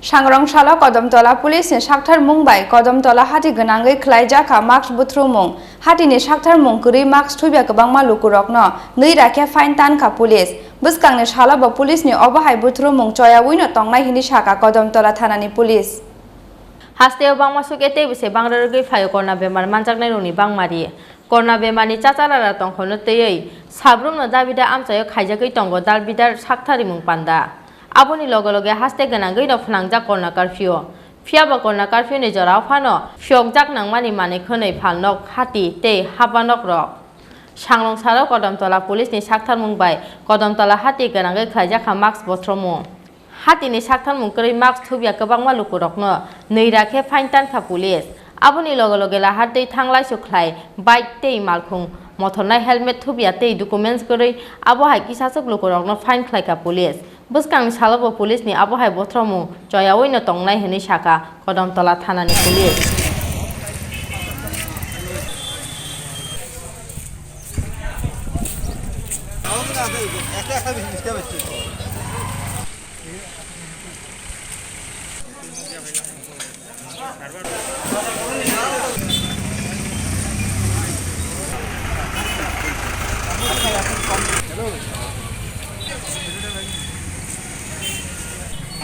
सांग्रांशाला कदमतला पुलिसनि साक्थार मुंबाई कदमतला हाटी गोनाङै ख्लायजाखा marks बुथ्रुमुं हाटीनि साक्थार मुंकरि marks थुबिया गोबां मालुकुरकनो नै राखे फाइन तानखा पुलिस बुसकांनि सालाबो पुलिसनि अबाहाय बुथ्रुमुं चयावैनो तंनाय हिनि साका कदमतला थानानि पुलिस हास्तेव बांमासुक एते बिसे बांद्राय फायो करना बेमार मानजाकनाय रंनि बांमारि करना बेमारनि चाचारारा तंखनो तैयै साब्रुमनो दाबिदा आमचायो खायजाकै तंगो दाबिदार साक्थारि मुं पान्दा आबोनि लगे लगे हास्ते गोनाङै फोनांजाक करना कर्फ्यू फियाबा करना कर्फ्यूनि जराव फानो फियकजाक नांमानि माने खोनै फालनक हाटी ते हाबानक रक सांग्रांसाराव कदमतला पुलिसनि साक्थार मुंबाय कदमतला हाटी गोनाङै खायजाखा मार्क्स बुथ्रुमुं हाटीनि साक्थार मुंकरै मार्क्स थुबिया गोबां मालुकुरकनो नै राखे फाइन तानखा पुलिस आबोनि लगे लगे लाहार दै थांलाय सुख्लाय बाइक ते मालखुं मथरनाय हेलमेट थुबिया ते डकुमेन्ट्स गरै आबहाय किसासक लुकुरकनो फाइन ख्लायखा पुलिस बुसकांनि सालाबो पुलिसनि आबहाय बुथ्रुमुं चयावैनो तंनाय हिनि साका कदमतला थानानि पुलिस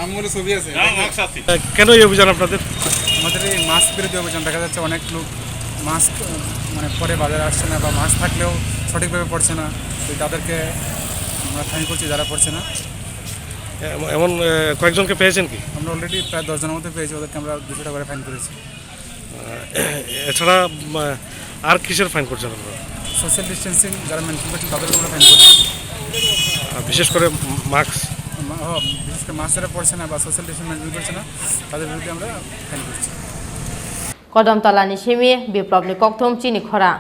আমগুলো ছবি আছে কেন এই অভিযান আপনাদের আমাদের এই মাস্ক বিরোধী অভিযান দেখা যাচ্ছে অনেক লোক মাস্ক মানে পরে বাজারে আসছে না বা মাস্ক থাকলেও সঠিকভাবে পড়ছে না তো তাদেরকে আমরা ফাইন করছি যারা পড়ছে না এমন কয়েকজনকে পেয়েছেন কি আমরা অলরেডি প্রায় 10 জনের মধ্যে পেয়েছি ওদেরকে আমরা 200 টাকা করে ফাইন করেছি এছাড়া আর কিসের ফাইন করছেন আপনারা সোশ্যাল ডিস্টেন্সিং যারা মেনটেন করছেন তাদেরকে আমরা ফাইন করছি বিশেষ করে মাস্ক বিশেষ করে মাস্ক যারা পড়ছে না বা সোশ্যাল ডিস্টেন্স মেনটেন করছে না তাদের বিরুদ্ধে আমরা ফাইন করছি कदमतलानि सिमी बिप्लबनि कक्थुम चिनि खरां।